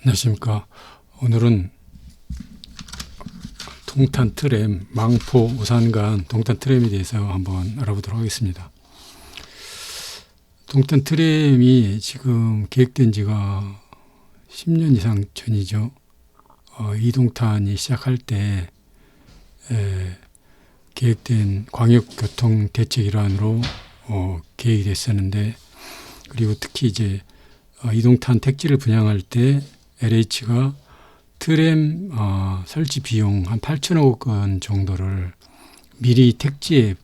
안녕하십니까. 오늘은 동탄 트램, 망포 오산 간 동탄 트램에 대해서 한번 알아보도록 하겠습니다. 동탄 트램이 지금 계획된 지가 10년 이상 전이죠. 이동탄이 시작할 때 계획된 광역교통대책 일환으로 계획이 됐었는데, 그리고 특히 이제 이동탄 택지를 분양할 때 LH가 트램 설치 비용 한 8천억 원 정도를 미리 택지에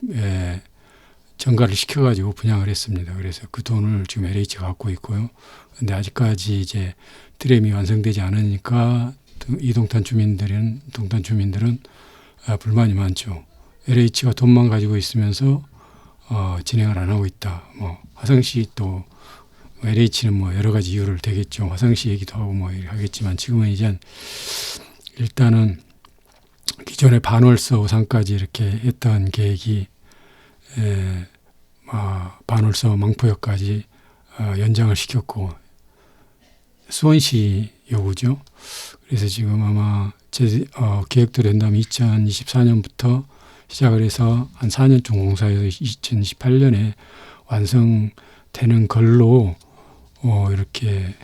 전가를 시켜가지고 분양을 했습니다. 그래서 그 돈을 지금 LH가 갖고 있고요. 근데 아직까지 이제 트램이 완성되지 않으니까 이동탄 주민들은 불만이 많죠. LH가 돈만 가지고 있으면서 진행을 안 하고 있다. 화성시 또 LH는 여러 가지 이유를 대겠죠. 화성시 얘기도 하고 하겠지만, 지금은 이제 일단은 기존의 반월서 오산까지 이렇게 했던 계획이 반월서 망포역까지 연장을 시켰고, 수원시 요구죠. 그래서 지금 아마 계획대로 된다면 2024년부터 시작을 해서 한 4년쯤 공사해서 2028년에 완성되는 걸로 이렇게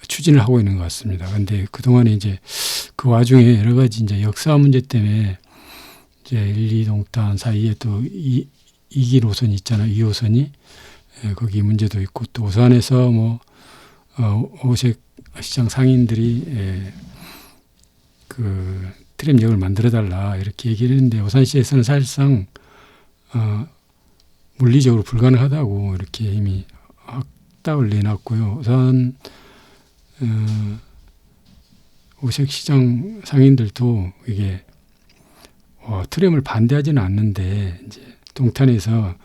추진을 하고 있는 것 같습니다. 그런데 그동안에 이제 그 와중에 여러 가지 이제 역사 문제 때문에 이제 1, 2동탄 사이에 또 2기 노선이 있잖아요. 2호선이 거기 문제도 있고, 또 오산에서 오색 시장 상인들이 그 트램역을 만들어달라 이렇게 얘기를 했는데, 오산시에서는 사실상 물리적으로 불가능하다고 이렇게 이미 확답을 내놨고요. 우선 오색시장 상인들도 이게 트램을 반대하지는 않는데, 이제 동탄에서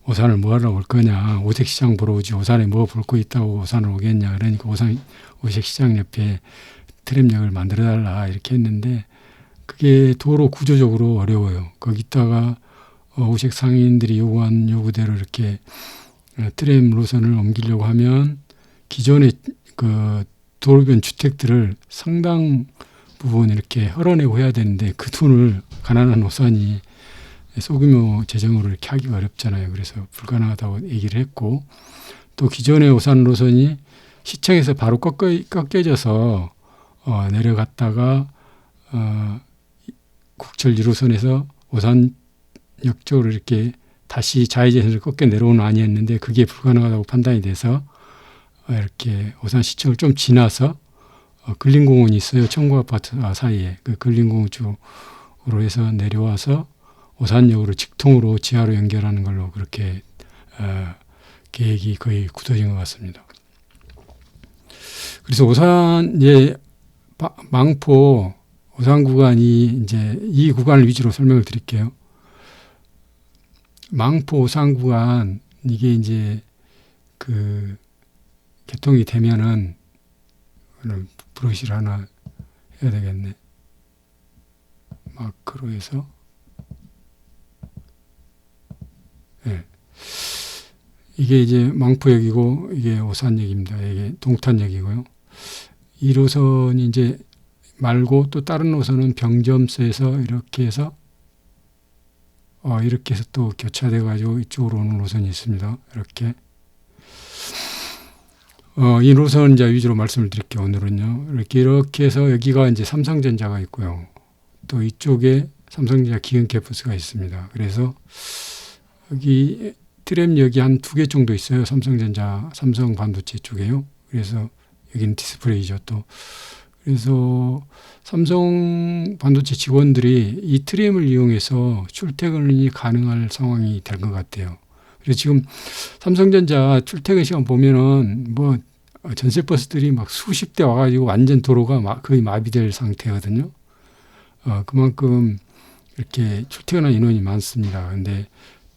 오산을 뭐하러 올 거냐, 오색시장 보러 오지 오산에 뭐 볼 거 있다고 오산을 오겠냐, 그러니까 오색시장 옆에 트램역을 만들어달라 이렇게 했는데, 그게 도로 구조적으로 어려워요. 거기다가 오색 상인들이 요구한 요구대로 이렇게 트램 노선을 옮기려고 하면 기존의 그 도로변 주택들을 상당 부분 이렇게 헐어내고 해야 되는데, 그 돈을 가난한 오산이 소규모 재정으로 이렇게 하기가 어렵잖아요. 그래서 불가능하다고 얘기를 했고, 또 기존의 오산 노선이 시청에서 바로 꺾여져서 내려갔다가 국철 1호선에서 오산역 쪽으로 이렇게 다시 좌회전해서 꺾여 내려오는 아니었는데, 그게 불가능하다고 판단이 돼서 이렇게 오산시청을 좀 지나서 근린공원이 있어요. 청구아파트 사이에. 그 근린공원 쪽으로 해서 내려와서 오산역으로 직통으로 지하로 연결하는 걸로 그렇게 계획이 거의 굳어진 것 같습니다. 그래서 오산 망포 오산 구간이 이제 이 구간을 위주로 설명을 드릴게요. 망포 오산 구간, 이게 이제 그 개통이 되면은 브로시를 하나 해야 되겠네. 마크로 해서 이게 이제 망포역이고, 이게 오산역입니다. 이게 동탄역이고요. 1호선이 이제 말고 또 다른 노선은 병점서에서 이렇게 해서 또 교차돼 가지고 이쪽으로 오는 노선이 있습니다. 이렇게 이 노선 이제 위주로 말씀을 드릴게요. 오늘은요. 이렇게 해서 여기가 이제 삼성전자가 있고요. 또 이쪽에 삼성전자 기흥 캠퍼스가 있습니다. 그래서 여기 트램역이 한 2개 정도 있어요. 삼성 반도체 쪽에요. 그래서 여기는 디스플레이죠. 또 그래서 삼성 반도체 직원들이 이 트램을 이용해서 출퇴근이 가능할 상황이 될 것 같아요. 그래서 지금 삼성전자 출퇴근 시간 보면은 전세버스들이 수십 대 와가지고 완전 도로가 거의 마비될 상태거든요. 그만큼 이렇게 출퇴근하는 인원이 많습니다. 근데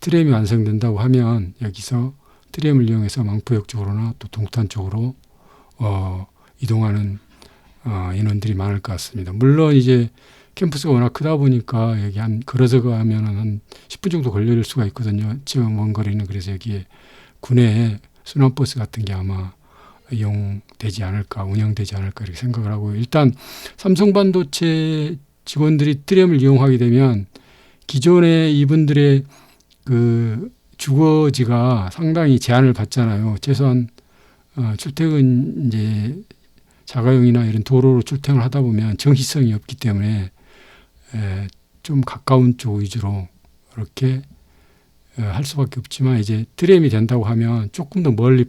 트램이 완성된다고 하면 여기서 트램을 이용해서 망포역 쪽으로나 또 동탄 쪽으로 이동하는 인원들이 많을 것 같습니다. 물론 이제 캠퍼스가 워낙 크다 보니까 여기 걸어서 가면 한 10분 정도 걸릴 수가 있거든요. 지금 먼 거리는. 그래서 여기에 군내 순환버스 같은 게 아마 이용되지 않을까, 운영되지 않을까 이렇게 생각을 하고요. 일단 삼성반도체 직원들이 트램을 이용하게 되면 기존의 이분들의 그 주거지가 상당히 제한을 받잖아요. 최소한 출퇴근 이제 자가용이나 이런 도로로 출퇴근을 하다 보면 정시성이 없기 때문에 좀 가까운 쪽 위주로 이렇게 할 수밖에 없지만 이제 트램이 된다고 하면 조금 더 멀리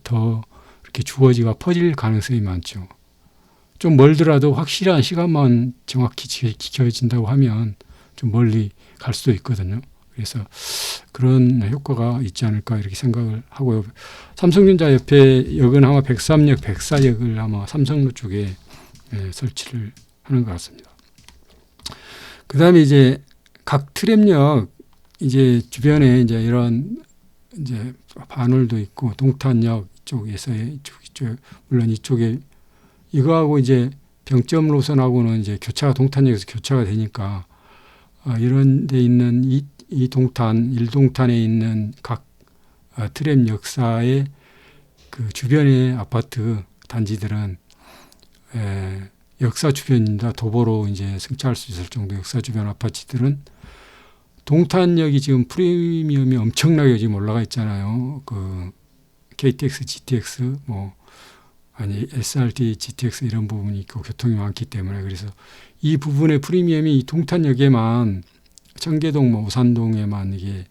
더 이렇게 주거지가 퍼질 가능성이 많죠. 좀 멀더라도 확실한 시간만 정확히 지켜진다고 하면 좀 멀리 갈 수도 있거든요. 그래서 그런 효과가 있지 않을까 이렇게 생각을 하고요. 삼성전자 옆에 역은 아마 103역, 104역을 아마 삼성로 쪽에 설치를 하는 것 같습니다. 그 다음에 이제 각 트램역 이제 주변에 이제 이런 이제 반월도 있고 동탄역 쪽에서 이쪽 물론 이쪽에 이거하고 이제 병점 노선하고는 이제 교차가 동탄역에서 교차가 되니까 이런 데 있는 이 동탄 1동탄에 있는 각 트램 역사의 그 주변의 아파트 단지들은 역사 주변입니다. 도보로 이제 승차할 수 있을 정도 역사 주변 아파트들은 동탄역이 지금 프리미엄이 엄청나게 지금 올라가 있잖아요. 그 KTX, GTX SRT, GTX 이런 부분이 있고 교통이 많기 때문에 그래서 이 부분의 프리미엄이 이 동탄역에만 청계동, 오산동에만 이게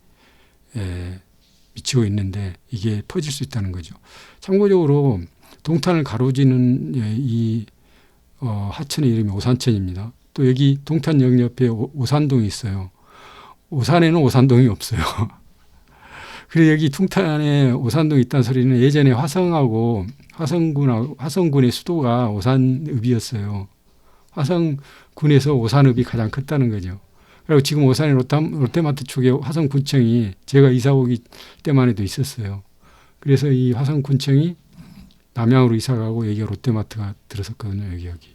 미치고 있는데 이게 퍼질 수 있다는 거죠. 참고적으로 동탄을 가로지는 이 하천의 이름이 오산천입니다. 또 여기 동탄역 옆에 오산동이 있어요. 오산에는 오산동이 없어요. 그리고 여기 동탄에 오산동이 있다는 소리는 예전에 화성군의 수도가 오산읍이었어요. 화성군에서 오산읍이 가장 컸다는 거죠. 그리고 지금 오산의 롯데마트 쪽에 화성군청이 제가 이사 오기 때만 해도 있었어요. 그래서 이 화성군청이 남양으로 이사 가고 여기가 롯데마트가 들어섰거든요. 여기.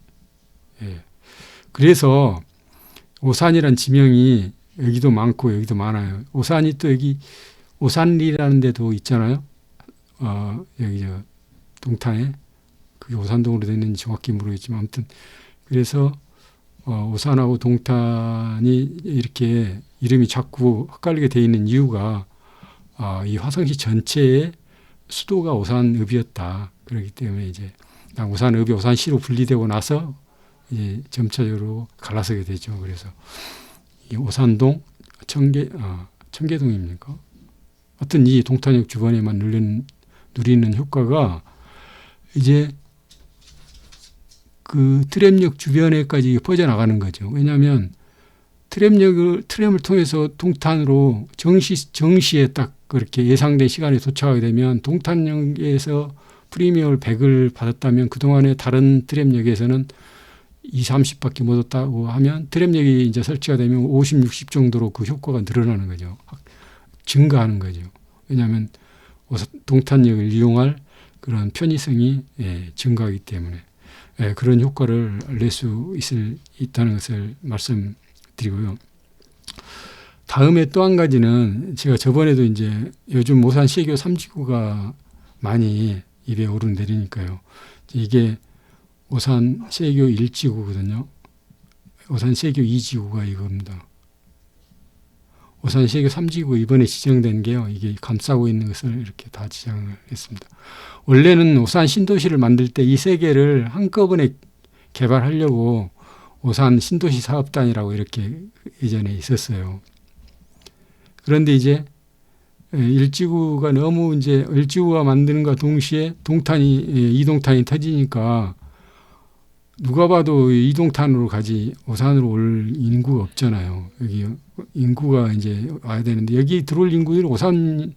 예. 그래서 오산이란 지명이 여기도 많고 여기도 많아요. 오산이 또 여기 오산리라는 데도 있잖아요. 여기 동탄에 그게 오산동으로 되는지 정확히 모르겠지만 아무튼 그래서 오산하고 동탄이 이렇게 이름이 자꾸 헷갈리게 돼 있는 이유가 이 화성시 전체의 수도가 오산읍이었다. 그렇기 때문에 이제 오산읍이 오산시로 분리되고 나서 이제 점차적으로 갈라서게 되죠. 그래서 이 오산동, 청계동입니까? 하여튼 이 동탄역 주변에만 누리는 효과가 이제 그 트램역 주변에까지 퍼져나가는 거죠. 왜냐하면 트램을 통해서 동탄으로 정시에 딱 그렇게 예상된 시간에 도착하게 되면 동탄역에서 프리미엄 100을 받았다면 그동안에 다른 트램역에서는 20-30밖에 못 얻었다고 하면 트램역이 이제 설치가 되면 50, 60 정도로 그 효과가 늘어나는 거죠. 증가하는 거죠. 왜냐하면 동탄역을 이용할 그런 편의성이 증가하기 때문에 그런 효과를 낼 수 있다는 것을 말씀드리고요. 다음에 또 한 가지는 제가 저번에도 이제 요즘 오산 시외교 3지구가 많이 입에 오르내리니까요. 이게 오산 시외교 1지구거든요. 오산 시외교 2지구가 이겁니다. 오산 시외교 3지구 이번에 지정된 게요. 이게 감싸고 있는 것을 이렇게 다 지정을 했습니다. 원래는 오산 신도시를 만들 때 이 세 개를 한꺼번에 개발하려고 오산 신도시 사업단이라고 이렇게 예전에 있었어요. 그런데 이제 1지구가 너무 이제 1지구가 만드는과 동시에 이동탄이 터지니까 누가 봐도 이동탄으로 가지 오산으로 올 인구가 없잖아요. 여기 인구가 이제 와야 되는데 여기 들어올 인구들이 오산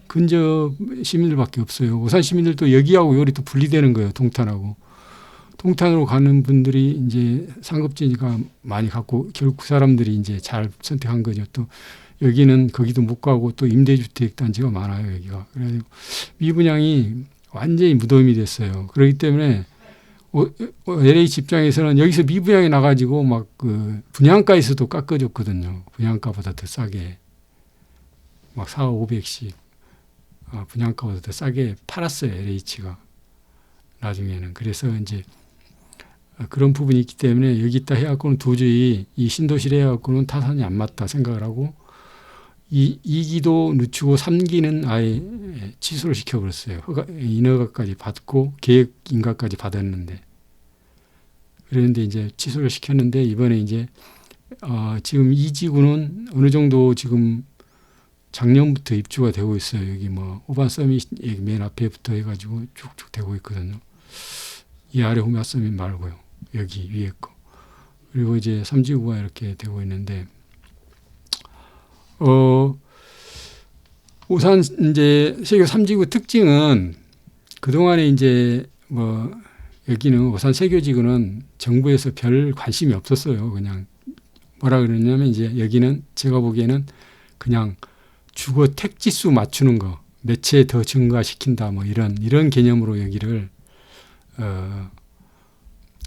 근접 시민들밖에 없어요. 오산 시민들도 여기하고 여기 또 분리되는 거예요. 동탄으로 가는 분들이 이제 상급지니까 많이 갖고 결국 그 사람들이 이제 잘 선택한 거죠. 또 여기는 거기도 못 가고 또 임대주택 단지가 많아요. 여기가. 그래서 미분양이 완전히 무덤이 됐어요. 그렇기 때문에 LH 입장에서는 여기서 미분양이 나가지고 막 그 분양가에서도 깎아줬거든요. 분양가보다 더 싸게. 막 400, 500씩 분양가보다 더 싸게 팔았어요. LH가. 나중에는. 그래서 이제 그런 부분이 있기 때문에 여기다 해갖고는 도저히 이 신도시를 해갖고는 타산이 안 맞다 생각을 하고 2기도 늦추고 3기는 아예 취소를 시켜버렸어요. 인허가까지 받고 계획 인가까지 받았는데. 그런데 이제 취소를 시켰는데 이번에 이제 지금 2지구는 어느 정도 지금 작년부터 입주가 되고 있어요. 여기 뭐 호반 서밋 맨 앞에부터 해가지고 쭉쭉 되고 있거든요. 이 아래 호반 서밋 말고요. 여기 위에 거. 그리고 이제 3지구가 이렇게 되고 있는데 오산 이제 세교 3지구 특징은 그동안에 이제 뭐 여기는 오산 세교지구는 정부에서 별 관심이 없었어요. 그냥 뭐라 그러냐면 이제 여기는 제가 보기에는 그냥 주거 택지수 맞추는 거, 몇 채 더 증가시킨다 뭐 이런 개념으로 여기를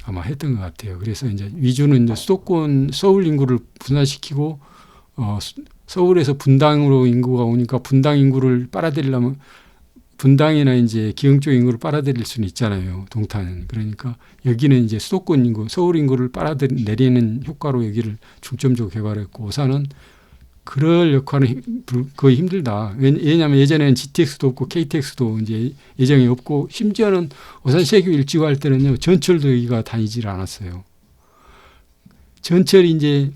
아마 했던 것 같아요. 그래서 이제 위주는 이제 수도권 서울 인구를 분산시키고 서울에서 분당으로 인구가 오니까 분당 인구를 빨아들이려면 분당이나 이제 기흥 쪽 인구를 빨아들일 수는 있잖아요. 동탄은. 그러니까 여기는 이제 수도권 인구, 서울 인구를 빨아내리는 효과로 여기를 중점적으로 개발했고 오산은 그럴 역할은 거의 힘들다. 왜냐하면 예전에는 GTX도 없고 KTX도 이제 예정이 없고 심지어는 오산 세교 일지구 할 때는요 전철도 여기가 다니질 않았어요. 전철이 이제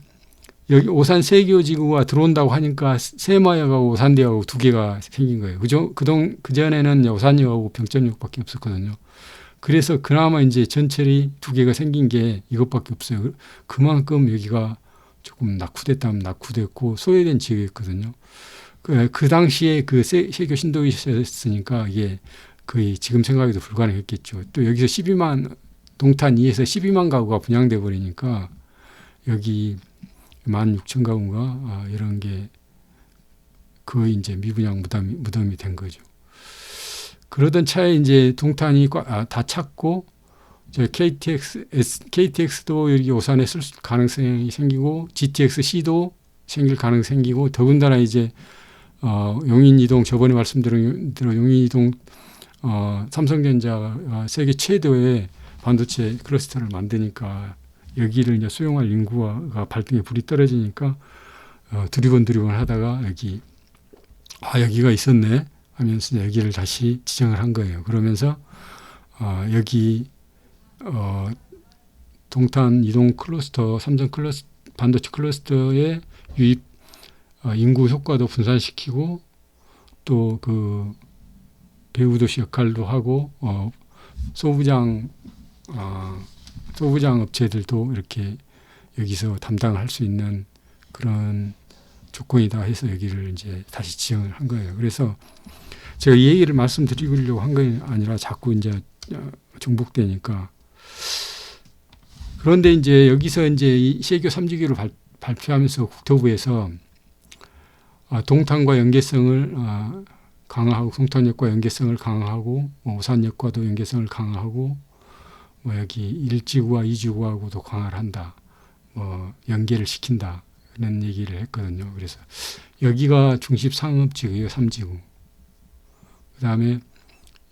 여기 오산 세교지구가 들어온다고 하니까 새마을역하고 오산대역하고 두 개가 생긴 거예요. 그전에는 오산역하고 병천역밖에 없었거든요. 그래서 그나마 이제 전철이 두 개가 생긴 게 이것밖에 없어요. 그만큼 여기가 조금 낙후됐다면 낙후됐고 소외된 지역이었거든요. 그 당시에 그 세교 신도시였으니까 이게 거의 지금 생각해도 불가능했겠죠. 또 여기서 12만 동탄 2에서 12만 가구가 분양돼 버리니까 여기 16,000가구인가 이런 게 거의 이제 미분양 무덤이 된 거죠. 그러던 차에 이제 동탄이 다 찼고 저 KTX도 여기 오산에 쓸 가능성이 생기고 GTX-C도 생길 가능성이 생기고 더군다나 이제 용인이동 저번에 말씀드린 대로 용인이동 삼성전자가 세계 최대의 반도체 클러스터를 만드니까 여기를 이제 수용할 인구가 발등에 불이 떨어지니까 두리번 하다가 여기가 있었네 하면서 여기를 다시 지정을 한 거예요. 그러면서 여기 동탄 이동 클러스터, 삼성 반도체 클러스터의 유입 인구 효과도 분산시키고 또 그 배후도시 역할도 하고 소부장 업체들도 이렇게 여기서 담당할 수 있는 그런 조건이다 해서 여기를 이제 다시 지정을 한 거예요. 그래서 제가 이 얘기를 말씀드리려고 한 게 아니라 자꾸 이제 중복되니까. 그런데 이제 여기서 이제 이 세교 3지구를 발표하면서 국토부에서 동탄과 연계성을 강화하고 동탄역과 연계성을 강화하고 오산역과도 연계성을 강화하고 뭐 여기 1지구와 2지구하고도 강화를 한다. 뭐 연계를 시킨다. 그런 얘기를 했거든요. 그래서 여기가 중심 상업지구예요. 3지구. 그다음에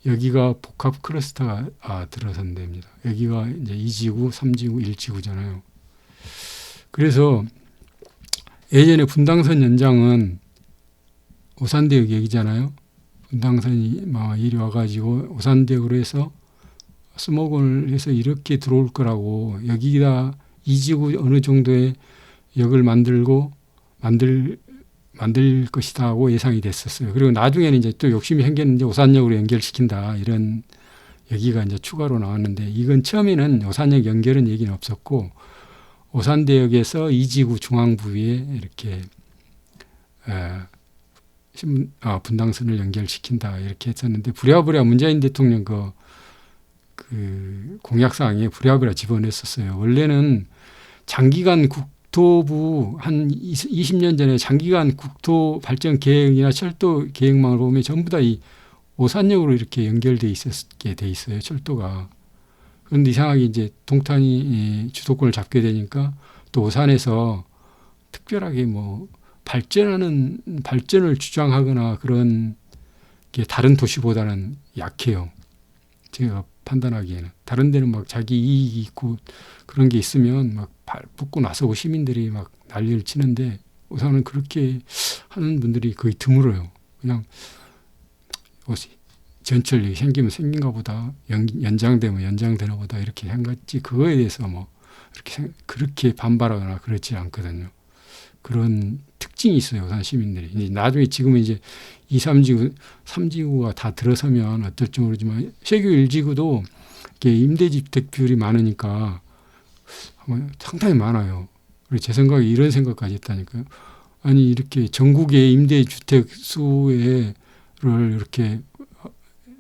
여기가 복합 클러스터가 들어선답니다. 여기가 이제 2지구, 3지구, 1지구잖아요. 그래서 예전에 분당선 연장은 오산대역 얘기잖아요. 분당선이 이리 와가지고 오산대역으로 해서 스모그를 해서 이렇게 들어올 거라고 여기다 2지구 어느 정도의 역을 만들 것이다 하고 예상이 됐었어요. 그리고 나중에는 이제 또 욕심이 생겼는데 오산역으로 연결시킨다 이런 얘기가 이제 추가로 나왔는데 이건 처음에는 오산역 연결은 얘기는 없었고 오산대역에서 2지구 중앙부위에 이렇게 분당선을 연결시킨다 이렇게 했었는데 부랴부랴 문재인 대통령 그 공약사항에 부랴부랴 집어넣었었어요. 원래는 장기간 국토부 한 20년 전에 장기간 국토 발전 계획이나 철도 계획망을 보면 전부 다 이 오산역으로 이렇게 연결돼 있었게 돼 있어요. 철도가. 그런데 이상하게 이제 동탄이 주도권을 잡게 되니까 또 오산에서 특별하게 뭐 발전을 주장하거나 그런 게 다른 도시보다는 약해요. 제가 판단하기에는. 다른 데는 막 자기 이익이 있고 그런 게 있으면 막 붙고 나서고 시민들이 막 난리를 치는데 우선은 그렇게 하는 분들이 거의 드물어요. 그냥 전철이 생기면 생긴가 보다, 연장되면 연장되나 보다 이렇게 생각지, 그거에 대해서 뭐 그렇게 반발하거나 그렇지 않거든요. 그런 특징이 있어요, 우선 시민들이. 이제 나중에 지금은 이제 2, 3지구, 3지구가 다 들어서면 어떨지 모르지만 세교 1지구도 이렇게 임대주택 비율이 많으니까 상당히 많아요. 그리고 제 생각에 이런 생각까지 했다니까요. 아니, 이렇게 전국의 임대주택 수를 이렇게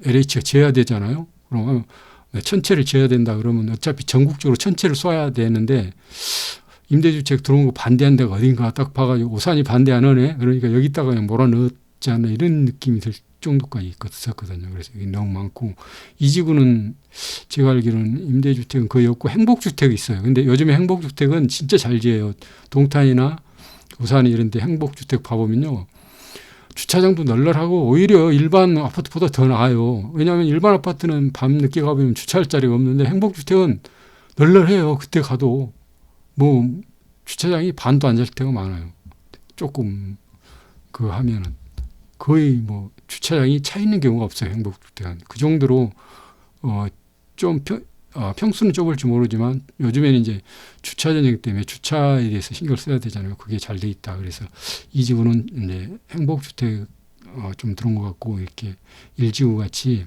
LH가 재야 되잖아요. 그럼 천채를 재야 된다 그러면 어차피 전국적으로 천채를 쏴야 되는데 임대주택 들어온 거 반대한 데가 어딘가 딱 봐가지고 오산이 반대 안 하네. 그러니까 여기다가 그냥 몰아넣지 않나 이런 느낌이 들 정도까지 있었거든요. 그래서 이게 너무 많고, 이 지구는 제가 알기로는 임대주택은 거의 없고 행복주택이 있어요. 근데 요즘에 행복주택은 진짜 잘 지어요. 동탄이나 오산이 이런 데 행복주택 봐보면요, 주차장도 널널하고 오히려 일반 아파트보다 더 나아요. 왜냐하면 일반 아파트는 밤 늦게 가보면 주차할 자리가 없는데 행복주택은 널널해요. 그때 가도 뭐 주차장이 반도 안 잘 때가 많아요. 조금 하면은 거의 뭐 주차장이 차 있는 경우가 없어요. 행복주택은. 그 정도로 좀 평수는 좁을지 모르지만 요즘에는 이제 주차 전쟁 때문에 주차에 대해서 신경을 써야 되잖아요. 그게 잘 돼 있다. 그래서 이 지구는 이제 행복주택 좀 들어온 것 같고, 이렇게 1지구 같이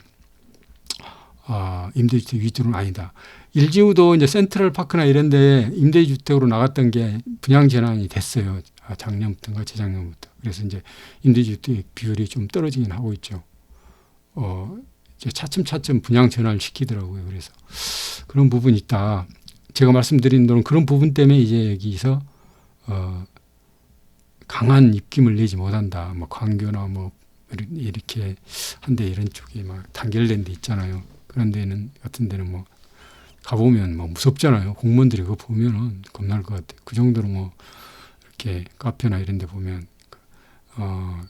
임대주택 위주로는 아니다. 1지구도 이제 센트럴파크나 이런 데 임대주택으로 나갔던 게 분양 전환이 됐어요. 작년부터인가 재작년부터. 그래서 이제 임대주택 비율이 좀 떨어지긴 하고 있죠. 이제 차츰차츰 분양 전환을 시키더라고요. 그래서 그런 부분이 있다. 제가 말씀드린 대로 그런 부분 때문에 이제 여기서 강한 입김을 내지 못한다. 뭐 광교나 뭐 이렇게 한데 이런 쪽이 막 단결된 데 있잖아요. 그런 데는 같은 데는 뭐 가보면 뭐 무섭잖아요. 공무원들이 그거 보면은 겁날 것 같아요. 그 정도로 뭐 이렇게 카페나 이런 데 보면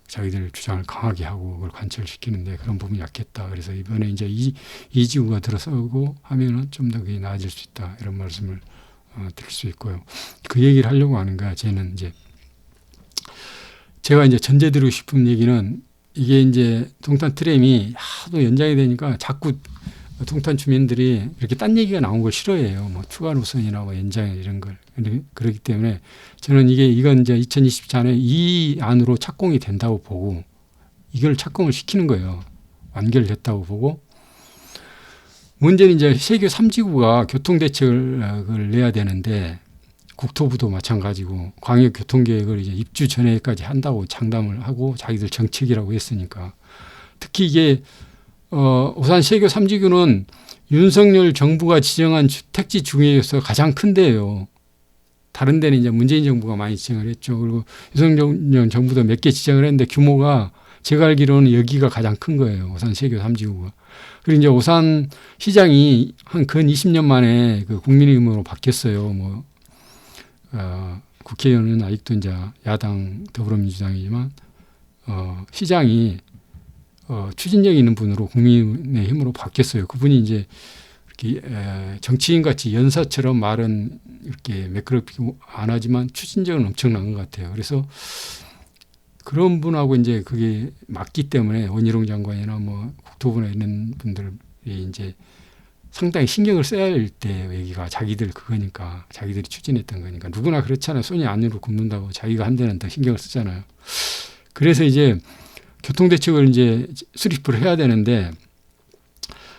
자기들 주장을 강하게 하고 그걸 관철시키는데 그런 부분이 약했다. 그래서 이번에 이제 이 지구가 들어서고 하면은 좀 더 그게 나아질 수 있다. 이런 말씀을 드릴 수 있고요. 그 얘기를 하려고 하는 거야. 쟤는 이제 제가 이제 전제드리고 싶은 얘기는, 이게 이제 동탄 트램이 하도 연장이 되니까 자꾸 동탄 주민들이 이렇게 딴 얘기가 나온 걸 싫어해요. 뭐 추가 노선이나 뭐 연장 이런 걸. 그렇기 때문에 저는 이건 이제 2024년에 이 안으로 착공이 된다고 보고, 이걸 착공을 시키는 거예요. 완결됐다고 보고, 문제는 이제 세교 3지구가 교통대책을 내야 되는데, 국토부도 마찬가지고 광역교통계획을 이제 입주 전에까지 한다고 장담을 하고 자기들 정책이라고 했으니까. 특히 이게 오산 세교 3지구는 윤석열 정부가 지정한 택지 중에서 가장 큰데요. 다른 데는 이제 문재인 정부가 많이 지정을 했죠. 그리고 윤석열 정부도 몇 개 지정을 했는데 규모가 제가 알기로는 여기가 가장 큰 거예요. 오산 세교 3지구가. 그리고 이제 오산 시장이 한 근 20년 만에 그 국민의힘으로 바뀌었어요. 뭐 국회의원은 아직도 이제 야당 더불어민주당이지만 시장이 추진력 있는 분으로 국민의힘으로 바뀌었어요. 그분이 이제 이렇게 정치인 같이 연사처럼 말은 이렇게 매끄럽게 안 하지만 추진력은 엄청난 것 같아요. 그래서 그런 분하고 이제 그게 맞기 때문에 원희룡 장관이나 뭐 국토부나 이런 분들이 이제 상당히 신경을 써야 할 때 여기가 자기들 그거니까, 자기들이 추진했던 거니까. 누구나 그렇잖아요. 손이 안으로 굽는다고 자기가 한 데는 더 신경을 쓰잖아요. 그래서 이제 교통대책을 이제 수립을 해야 되는데,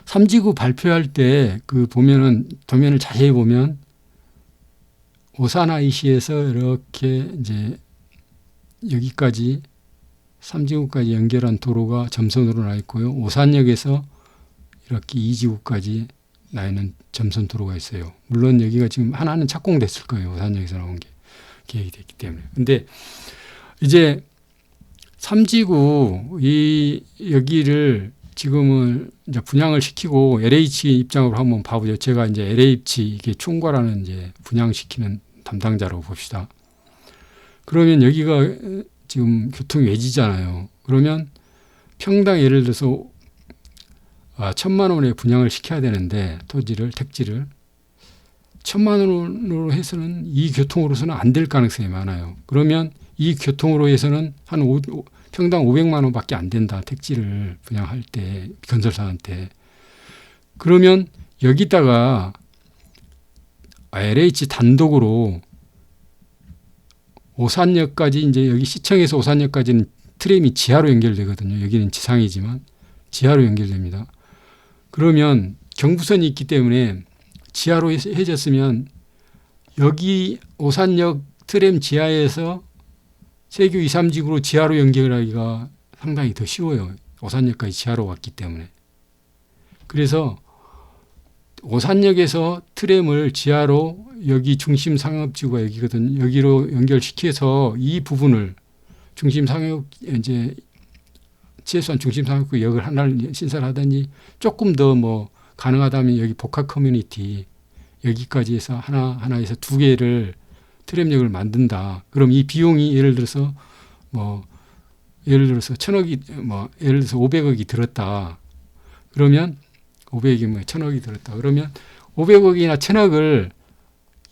3지구 발표할 때 그 보면은 도면을 자세히 보면 오산 IC에서 이렇게 이제 여기까지 3지구까지 연결한 도로가 점선으로 나 있고요. 오산역에서 이렇게 2지구까지 나 있는 점선 도로가 있어요. 물론 여기가 지금 하나는 착공됐을 거예요. 오산역에서 나온 게 계획이 됐기 때문에. 근데 이제 3지구 여기를 지금은 이제 분양을 시키고 LH 입장으로 한번 봐보죠. 제가 이제 LH 이게 총괄하는 이제 분양시키는 담당자라고 봅시다. 그러면 여기가 지금 교통 외지잖아요. 그러면 평당 예를 들어서 1,000만 원에 분양을 시켜야 되는데 토지를 택지를 1,000만 원으로 해서는 이 교통으로서는 안 될 가능성이 많아요. 그러면 이 교통으로 해서는 한 평당 500만 원밖에 안 된다. 택지를 분양할 때 건설사한테. 그러면 여기다가 LH 단독으로 오산역까지 이제 여기 시청에서 오산역까지는 트램이 지하로 연결되거든요. 여기는 지상이지만 지하로 연결됩니다. 그러면 경부선이 있기 때문에 지하로 해졌으면 여기 오산역 트램 지하에서 세교 2, 3지구로 지하로 연결하기가 상당히 더 쉬워요. 오산역까지 지하로 왔기 때문에. 그래서 오산역에서 트램을 지하로 여기 중심 상업지구가 여기거든요. 여기로 연결시켜서 이 부분을 중심 상업 이제 최소한 중심 상업구역을 하나를 신설하든지 조금 더 뭐 가능하다면 여기 복합 커뮤니티 여기까지 해서 하나에서 두 개를 트램역을 만든다. 그럼 이 비용이 예를 들어서 1,000억이 예를 들어서 500억이 들었다. 그러면 500억이면 1,000억이 들었다. 그러면 500억이나 1,000억을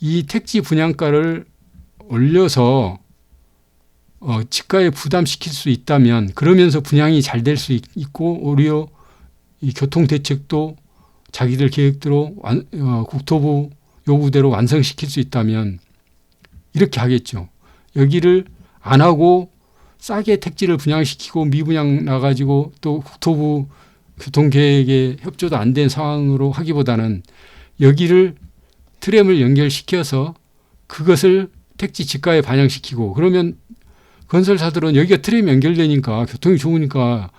이 택지 분양가를 올려서 지가에 부담시킬 수 있다면 그러면서 분양이 잘 될 수 있고 오히려 이 교통 대책도 자기들 계획대로 국토부 요구대로 완성시킬 수 있다면 이렇게 하겠죠. 여기를 안 하고 싸게 택지를 분양시키고 미분양 나가지고 또 국토부 교통계획에 협조도 안 된 상황으로 하기보다는 여기를 트램을 연결시켜서 그것을 택지 지가에 반영시키고 그러면 건설사들은 여기가 트램이 연결되니까 교통이 좋으니까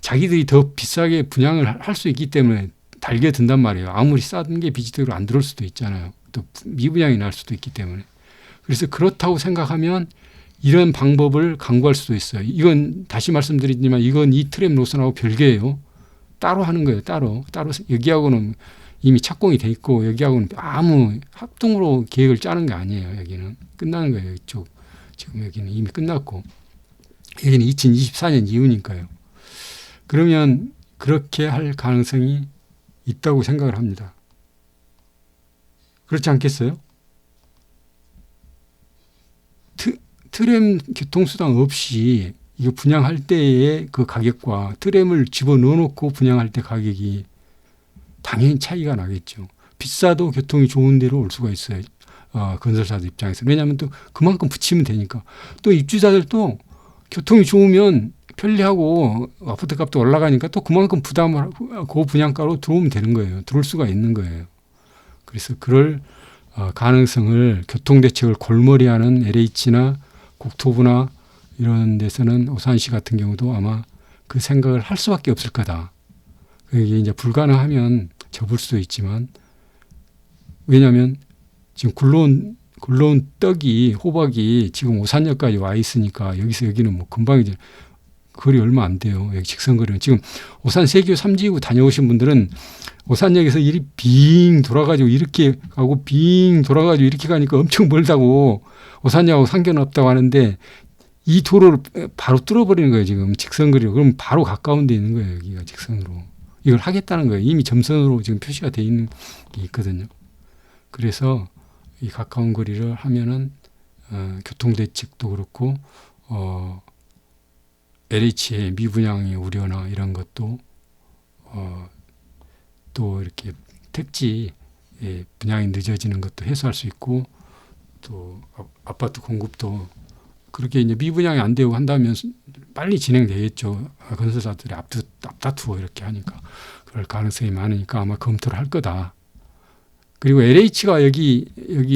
자기들이 더 비싸게 분양을 할 수 있기 때문에 달겨든단 말이에요. 아무리 싼 게 비지대로 안 들어올 수도 있잖아요. 또 미분양이 날 수도 있기 때문에. 그래서 그렇다고 생각하면 이런 방법을 강구할 수도 있어요. 이건 다시 말씀드리지만 이건 이 트램 노선하고 별개예요. 따로 하는 거예요. 따로 여기하고는 이미 착공이 돼 있고 여기하고는 아무 합동으로 계획을 짜는 게 아니에요. 여기는 끝나는 거예요. 이쪽 지금 여기는 이미 끝났고 여기는 2024년 이후니까요. 그러면 그렇게 할 가능성이 있다고 생각을 합니다. 그렇지 않겠어요? 트램 교통수당 없이 이거 분양할 때의 그 가격과 트램을 집어넣어 놓고 분양할 때 가격이 당연히 차이가 나겠죠. 비싸도 교통이 좋은 데로 올 수가 있어요. 건설사들 입장에서. 왜냐하면 또 그만큼 붙이면 되니까. 또 입주자들도 교통이 좋으면 편리하고 아파트 값도 올라가니까 또 그만큼 부담을 하고 그 분양가로 들어오면 되는 거예요. 들어올 수가 있는 거예요. 그래서 그럴 가능성을 교통대책을 골머리하는 LH나 국토부나 이런 데서는 오산시 같은 경우도 아마 그 생각을 할 수밖에 없을 거다. 이게 이제 불가능하면 접을 수도 있지만 왜냐하면 지금 굴러온 떡이 호박이 지금 오산역까지 와 있으니까 여기서 여기는 뭐 금방이죠. 거리 얼마 안 돼요. 여기 직선거리는. 지금 오산 세교 3지구 다녀오신 분들은 오산역에서 이리 빙 돌아가지고 이렇게 가고 빙 돌아가지고 이렇게 가니까 엄청 멀다고 오산역하고 상관없다고 하는데 이 도로를 바로 뚫어버리는 거예요. 지금 직선거리로. 그럼 바로 가까운 데 있는 거예요. 여기가 직선으로. 이걸 하겠다는 거예요. 이미 점선으로 지금 표시가 돼 있는 게 있거든요. 그래서 이 가까운 거리를 하면은 교통대책도 그렇고 LH의 미분양의 우려나 이런 것도 또 이렇게 택지 분양이 늦어지는 것도 해소할 수 있고 또 아파트 공급도 그렇게 이제 미분양이 안 되고 한다면 빨리 진행되겠죠. 건설사들이 앞다투고 이렇게 하니까 그럴 가능성이 많으니까 아마 검토를 할 거다. 그리고 LH가 여기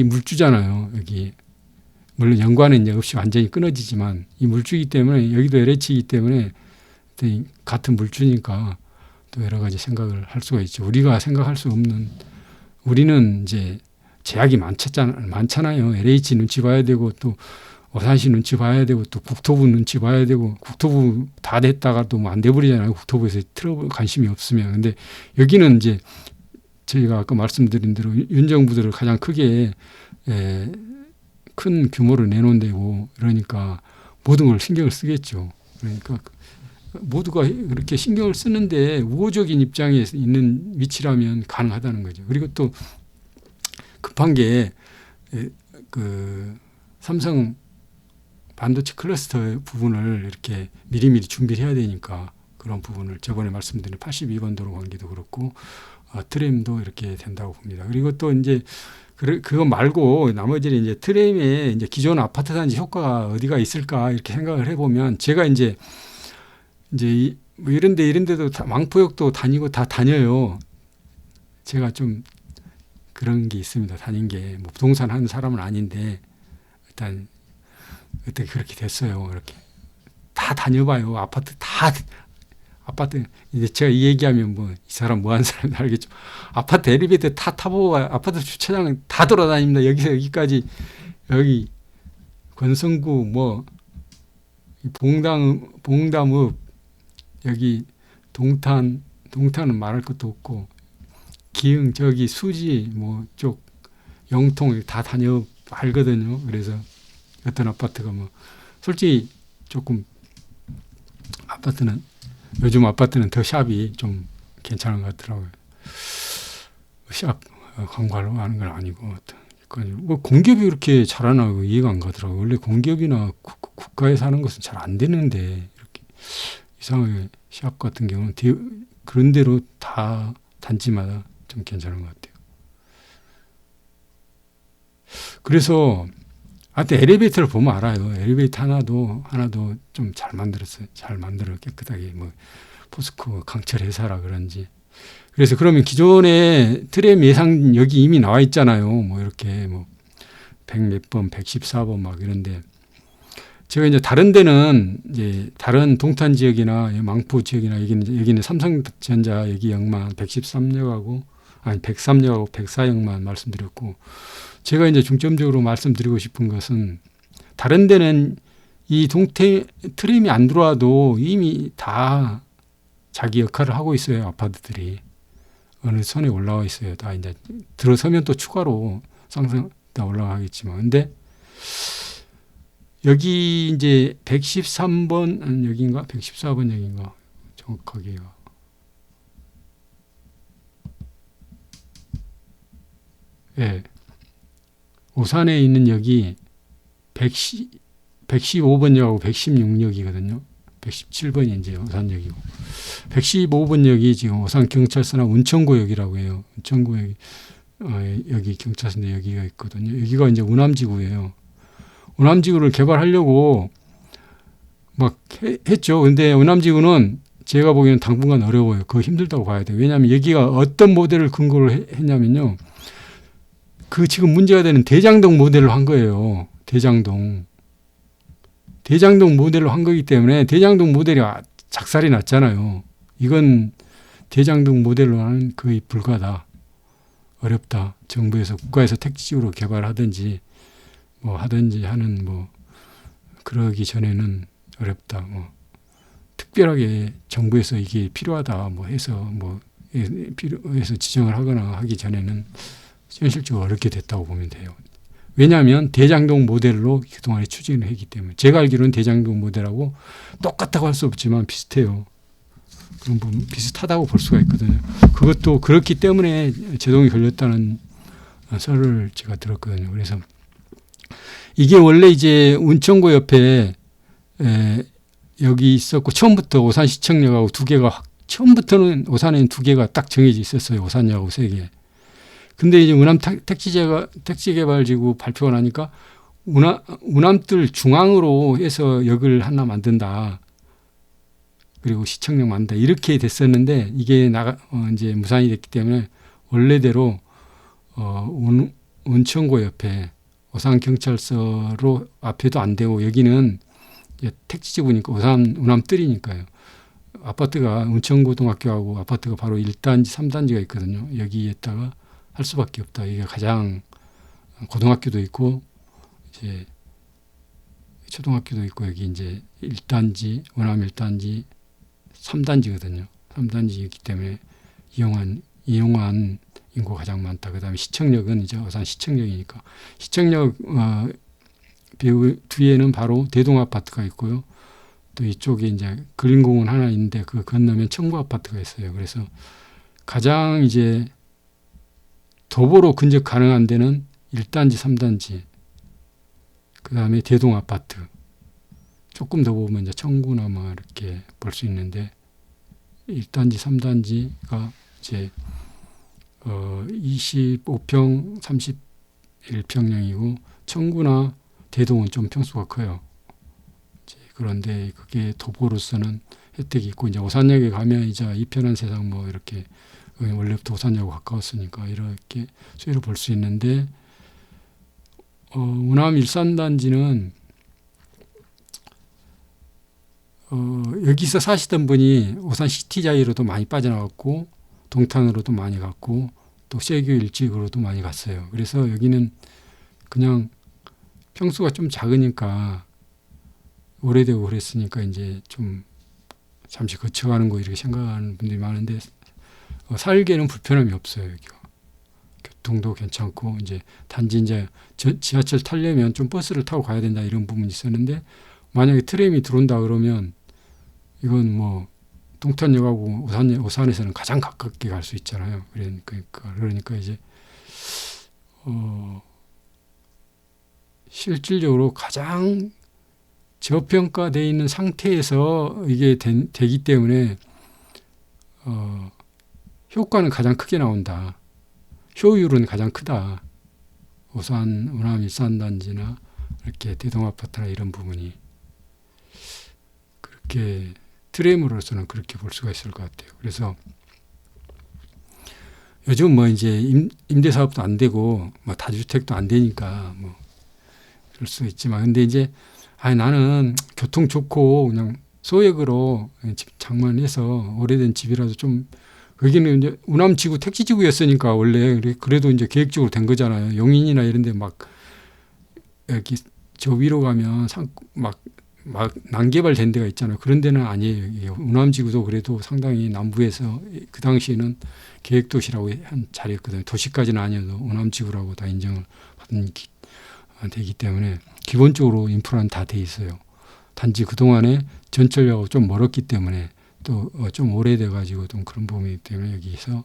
물주잖아요. 여기 물론 연관은 이제 없이 완전히 끊어지지만 이 물주이기 때문에 여기도 LH이기 때문에 같은 물주니까 또 여러 가지 생각을 할 수가 있죠. 우리가 생각할 수 없는 우리는 이제 제약이 많잖아요. LH 눈치 봐야 되고 또 오산시 눈치 봐야 되고 또 국토부 눈치 봐야 되고 국토부 다 됐다가 또 뭐 안 돼버리잖아요. 국토부에서 트러블 관심이 없으면. 근데 여기는 이제 저희가 아까 말씀드린 대로 윤 정부들을 가장 크게 큰 규모를 내놓은 데고 이러니까 모든 걸 신경을 쓰겠죠. 그러니까 모두가 그렇게 신경을 쓰는데 우호적인 입장에 있는 위치라면 가능하다는 거죠. 그리고 또 급한 게 그 삼성 반도체 클러스터 부분을 이렇게 미리미리 준비를 해야 되니까 그런 부분을 저번에 말씀드린 82번 도로 관계도 그렇고 트램도 이렇게 된다고 봅니다. 그리고 또 이제 그거 말고 나머지는 이제 트램에 이제 기존 아파트 단지 효과가 어디가 있을까 이렇게 생각을 해보면 제가 이제 뭐 이런데도 왕포역도 다니고 다 다녀요. 제가 좀 그런 게 있습니다. 다닌 게 뭐 부동산 하는 사람은 아닌데 일단 어떻게 그렇게 됐어요. 이렇게 다 다녀봐요. 아파트 이제 제가 이 얘기하면 뭐 이 사람 뭐 하는 사람인지 알겠죠. 아파트 엘리베이터 다 타보고 아파트 주차장 다 돌아다닙니다. 여기서 여기까지 여기 권성구 뭐 봉담읍 여기 동탄은 말할 것도 없고 기흥 저기 수지 뭐 쪽 영통 다 다녀 알거든요. 그래서 어떤 아파트가 뭐 솔직히 조금 요즘 아파트는 더 샵이 좀 괜찮은 것 같더라고요. 샵 광고하러 하는 건 아니고 뭐 공기업이 그렇게 잘하나 이해가 안 가더라고요. 원래 공기업이나 국가에서 하는 것은 잘 안 되는데 이렇게 이상하게 샵 같은 경우는 그런 대로 다 단지마다 좀 괜찮은 것 같아요. 그래서 하여튼 엘리베이터를 보면 알아요. 엘리베이터 하나도 좀 잘 만들었어요. 잘 만들어 깨끗하게 뭐 포스코 강철 회사라 그런지. 그래서 그러면 기존에 트램 예상 여기 이미 나와 있잖아요. 뭐 이렇게 뭐 100 몇 번, 114번 막 이런데 제가 이제 다른 데는 이제 다른 동탄 지역이나 망포 지역이나 여기는 삼성전자 여기 역만 113역하고 아니 103역하고 104역만 말씀드렸고 제가 이제 중점적으로 말씀드리고 싶은 것은 다른 데는 이 트램이 안 들어와도 이미 다 자기 역할을 하고 있어요. 아파트들이 어느 선에 올라와 있어요. 다 이제 들어서면 또 추가로 상승 다 올라가겠지만 근데 여기 이제 113번 역인가 114번 역인가 정확하게요. 예. 오산에 있는 역이 115번역하고 116역이거든요. 117번이 이제 오산역이고 115번역이 지금 오산경찰서나 운천구역이라고 해요. 운천구역 여기 경찰서인데 여기가 있거든요. 여기가 이제 운암지구예요. 운암지구를 개발하려고 막 했죠. 근데 운암지구는 제가 보기에는 당분간 어려워요. 그거 힘들다고 봐야 돼요. 왜냐하면 여기가 어떤 모델을 근거로 했냐면요. 그 지금 문제가 되는 대장동 모델로 한 거예요. 대장동 모델로 한 거기 때문에 대장동 모델이 작살이 났잖아요. 이건 대장동 모델로 하는 거의 불가다. 어렵다. 정부에서 국가에서 택지적으로 개발하든지 뭐 하든지 하는 뭐 그러기 전에는 어렵다. 뭐 특별하게 정부에서 이게 필요하다 뭐 해서 필요해서 지정을 하거나 하기 전에는 현실적으로 어렵게 됐다고 보면 돼요. 왜냐하면 대장동 모델로 그동안에 추진을 했기 때문에 제가 알기로는 대장동 모델하고 똑같다고 할 수 없지만 비슷해요. 그런 부분 비슷하다고 볼 수가 있거든요. 그것도 그렇기 때문에 제동이 걸렸다는 설을 제가 들었거든요. 그래서 이게 원래 이제 운천구 옆에 여기 있었고 처음부터 오산시청역하고 두 개가 처음부터는 오산에는 두 개가 딱 정해져 있었어요. 오산역하고 세 개. 근데 이제 운암 택지개발지구 발표가 나니까 운암뜰 중앙으로 해서 역을 하나 만든다. 그리고 시청역 만든다. 이렇게 됐었는데 이게 이제 무산이 됐기 때문에 원래대로 운천구 옆에 오산경찰서로 앞에도 안 되고 여기는 택지지구니까 운암뜰이니까요. 아파트가 운천고등학교하고 아파트가 바로 1단지, 3단지가 있거든요. 여기에다가 할 수밖에 없다. 이게 가장 고등학교도 있고 이제 초등학교도 있고 여기 이제 1단지, 원암 1단지, 3단지거든요. 3단지이기 때문에 이용한 인구가 가장 많다. 그다음에 시청역은 이제 오산 시청역이니까 시청역 뒤에는 바로 대동 아파트가 있고요. 또 이쪽에 이제 그린공원 하나 있는데 그 건너면 청구 아파트가 있어요. 그래서 가장 이제 도보로 근접 가능한 데는 1단지, 3단지, 그 다음에 대동 아파트. 조금 더 보면 이제 청구나 뭐 이렇게 볼 수 있는데 1단지, 3단지가 이제 25평, 31평형이고 청구나 대동은 좀 평수가 커요. 그런데 그게 도보로서는 혜택이 있고 이제 오산역에 가면 이제 이 편한 세상 뭐 이렇게 원래부터 오산역하고 가까웠으니까 이렇게 수혜를 볼 수 있는데 우남 일산단지는 여기서 사시던 분이 오산 시티자이로도 많이 빠져나갔고 동탄으로도 많이 갔고 또 세교 일찍으로도 많이 갔어요. 그래서 여기는 그냥 평수가 좀 작으니까 오래되고 그랬으니까 이제 좀 잠시 거쳐가는 거 이렇게 생각하는 분들이 많은데 살기에는 불편함이 없어요. 여기가 교통도 괜찮고 이제 단지 이제 지하철 타려면 좀 버스를 타고 가야 된다 이런 부분이 있었는데 만약에 트램이 들어온다 그러면 이건 뭐 동탄역하고 오산에서는 가장 가깝게 갈 수 있잖아요. 그러니까 이제 실질적으로 가장 저평가되어 있는 상태에서 이게 되기 때문에 효과는 가장 크게 나온다. 효율은 가장 크다. 오산, 우남 일산단지나 이렇게 대동아파트나 이런 부분이 그렇게 트램으로서는 그렇게 볼 수가 있을 것 같아요. 그래서 요즘 뭐 이제 임대사업도 안 되고 뭐 다주택도 안 되니까 뭐 그럴 수 있지만 근데 이제 나는 교통 좋고 그냥 소액으로 집 장만해서 오래된 집이라도 좀 거기는 이제 우남지구 택지지구였으니까 원래 그래도 이제 계획적으로 된 거잖아요. 용인이나 이런 데 막 여기 저 위로 가면 막 난개발된 데가 있잖아요. 그런 데는 아니에요. 우남지구도 그래도 상당히 남부에서 그 당시에는 계획도시라고 한 자리였거든요. 도시까지는 아니어도 우남지구라고 다 인정을 받은 되기 때문에 기본적으로 인프라는 다 돼 있어요. 단지 그동안에 전철역하고 좀 멀었기 때문에 또 좀 오래돼 가지고 좀 그런 부분이기 때문에 여기서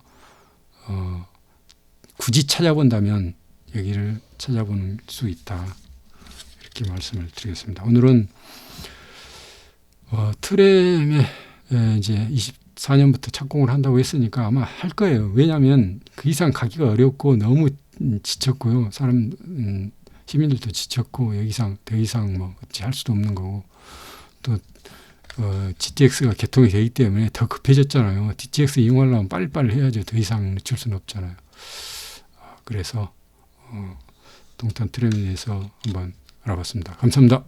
굳이 찾아본다면 여기를 찾아볼 수 있다. 이렇게 말씀을 드리겠습니다. 오늘은 트램에 이제 24년부터 착공을 한다고 했으니까 아마 할 거예요. 왜냐하면 그 이상 가기가 어렵고 너무 지쳤고요. 시민들도 지쳤고 더 이상 뭐 어찌 할 수도 없는 거고 또 GTX가 개통이 되기 때문에 더 급해졌잖아요. GTX 이용하려면 빨리빨리 해야죠. 더 이상 늦출 수는 없잖아요. 그래서 동탄 트램에 대해서 한번 알아봤습니다. 감사합니다.